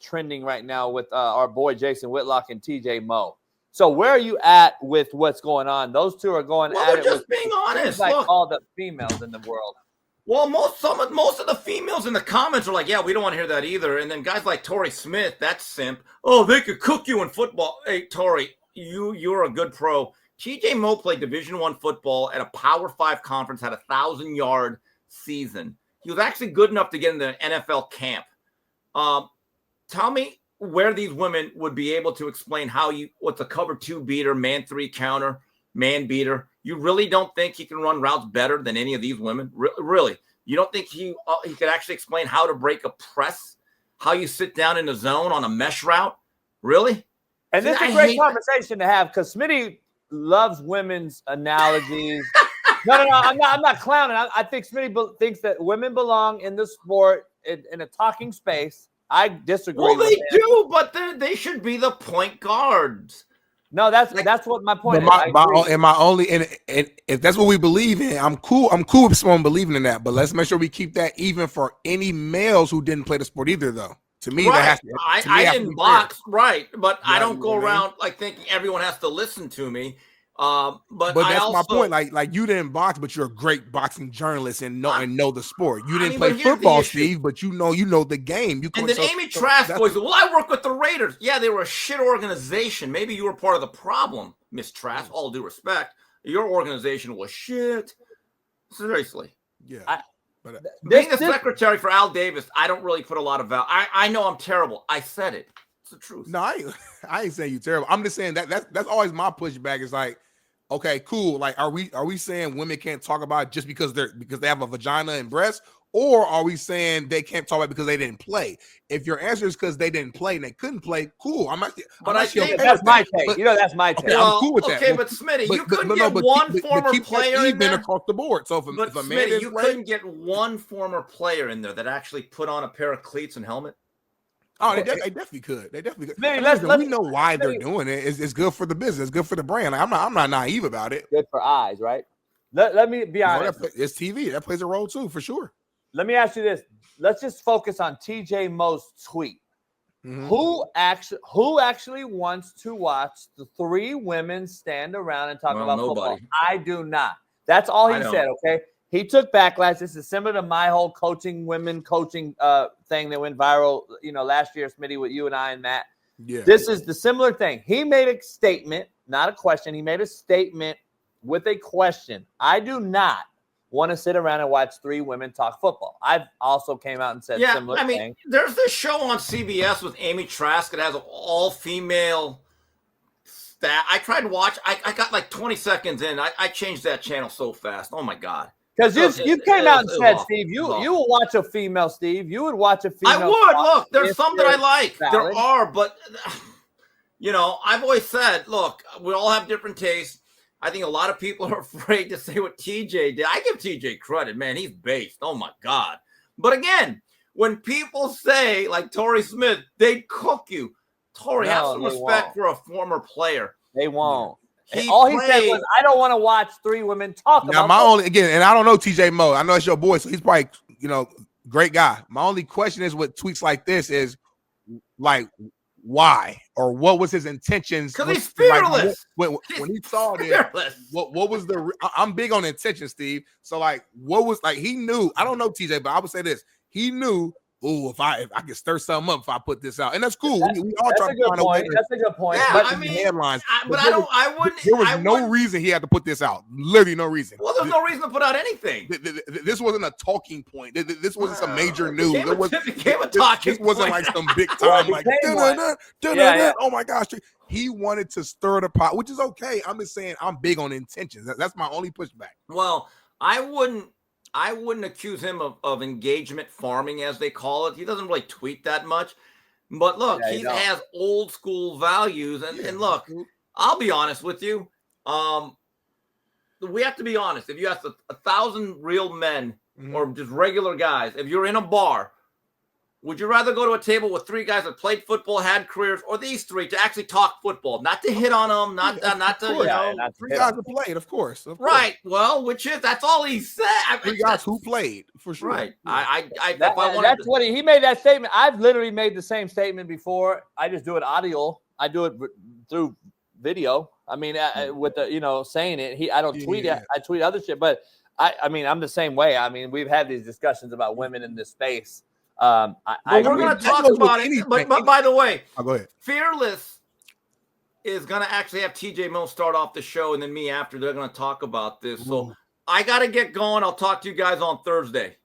trending right now with our boy Jason Whitlock and TJ Moe. So where are you at with what's going on? Those two are going at it. Just being honest, like look, all the females in the world. Well, most of the females in the comments are like, yeah, we don't want to hear that either. And then guys like Torrey Smith, that simp. Oh, they could cook you in football. Hey, Torrey, you're a good pro. TJ Moe played Division I football at a Power 5 conference, had a 1,000-yard season. He was actually good enough to get in the NFL camp. Tell me where these women would be able to explain what's a cover 2 beater, man 3 counter, man beater. You really don't think he can run routes better than any of these women? Really? You don't think he could actually explain how to break a press, how you sit down in the zone on a mesh route? Really? And this is a great conversation to have because Smitty loves women's analogies. No, I'm not clowning. I think Smitty thinks that women belong in the sport in a talking space. I disagree. Well, they do, but they should be the point guards. No, that's what my point is. And if that's what we believe in, I'm cool. I'm cool with someone believing in that. But let's make sure we keep that even for any males who didn't play the sport either, though. To me, right. that has to. I didn't box, right? But I don't go around like thinking everyone has to listen to me. But that's my point. Like you didn't box, but you're a great boxing journalist and know the sport. You didn't play football, Steve, but you know the game. Amy Trask goes, well, I work with the Raiders. Yeah, they were a shit organization. Maybe you were part of the problem, Miss Trask. All due respect, your organization was shit. Seriously. Yeah. Being a secretary for Al Davis, I don't really put a lot of value. I know I'm terrible. I said it. It's the truth. No, I ain't saying you terrible. I'm just saying that's always my pushback. Is like, okay, cool. Like, are we saying women can't talk about it just because they have a vagina and breasts, or are we saying they can't talk about it because they didn't play? If your answer is because they didn't play and they couldn't play, cool. I think that's my take. That's my take. Okay, I'm cool with that. Okay, but Smitty, you couldn't get one former player in there across the board. So if a man Smitty, you couldn't get one former player in there that actually put on a pair of cleats and helmet. Oh, they definitely could. They definitely could. Maybe we know why they're doing it. It's good for the business. It's good for the brand. Like, I'm not naive about it. Good for eyes, right? Let me be honest. It's TV. That plays a role too, for sure. Let me ask you this. Let's just focus on TJ Moe's tweet. Mm-hmm. Who actually wants to watch the 3 women stand around and talk about football? I do not. That's all he said, okay? He took backlash. This is similar to my whole women coaching thing that went viral, last year, Smitty, with you and I and Matt. Yeah. This is the similar thing. He made a statement, not a question. He made a statement with a question. I do not want to sit around and watch 3 women talk football. I've also came out and said similar thing. There's this show on CBS with Amy Trask that has an all-female staff. I tried to watch. I got like 20 seconds in. I changed that channel so fast. Oh, my God. Because you came out and said, Steve, you will watch a female, Steve. You would watch a female. I would. Look, there's some that I like. Valid. There are, but, I've always said, look, we all have different tastes. I think a lot of people are afraid to say what TJ did. I give TJ credit, man. He's based. Oh, my God. But again, when people say, like Torrey Smith, they cook you. Torrey, have some respect for a former player. They won't. All he said was, I don't want to watch 3 women talk about and I don't know TJ Moe. I know it's your boy, so he's probably, great guy. My only question is with tweets like this is, like, why? Or what was his intentions? Because he's fearless. When he saw this, what was I'm big on intention, Steve. So, like, what was, like, he knew, I don't know TJ, but I would say this. He knew, if I could stir something up if I put this out, and that's cool. We all try to find a way. That's a good point. Yeah, but I mean, headlines. I wouldn't. There was no reason he had to put this out. Literally no reason. Well, there's no reason to put out anything. This wasn't a talking point. This wasn't some major news. It became a talking point. This wasn't like some big time. Like, oh my gosh. He wanted to stir the pot, which is okay. I'm just saying I'm big on intentions. That's my only pushback. Well, I wouldn't accuse him of engagement farming, as they call it. He doesn't really tweet that much. But look, he has old school values. And look, I'll be honest with you. We have to be honest. If you ask 1,000 real men or just regular guys, if you're in a bar, Would you rather go to a table with 3 guys that played football, had careers, or these 3 to actually talk football, not to hit on them, not to 3 guys that played, of course. Right. Well, that's all he said. 3 guys who played for sure. Right. Yeah. That's what he made that statement. I've literally made the same statement before. I just do it audio. I do it through video. I mean, with the saying it. I don't tweet it. I tweet other shit, but I mean, I'm the same way. I mean, we've had these discussions about women in this space. We're going to talk about it. But by the way, go ahead. Fearless is going to actually have TJ Mills start off the show, and then me after. They're going to talk about this. So I got to get going. I'll talk to you guys on Thursday.